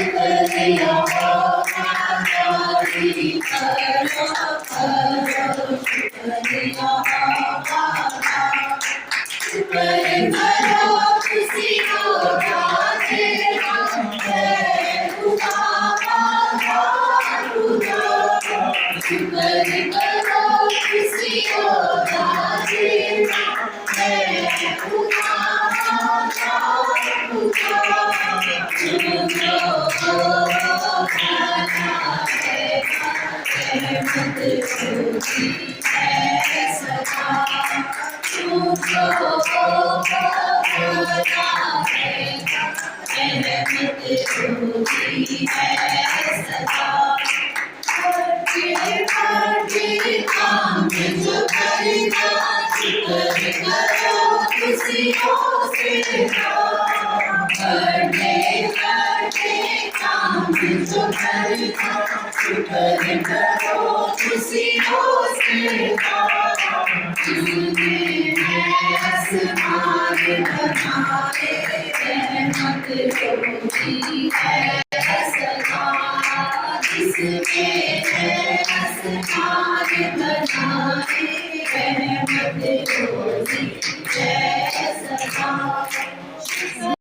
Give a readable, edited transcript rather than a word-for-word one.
शुक्रिया हमारी करो करो शुक्रिया हमारा शुक्र करो किसी को जाते है खुदा खुदा शुक्र करो किसी को जाते है खुदा किसी को से जो करो किसी को आसमान बनाए रहमत होती है सदा जिसमें है आसमान बनाए रहमत होती है सदा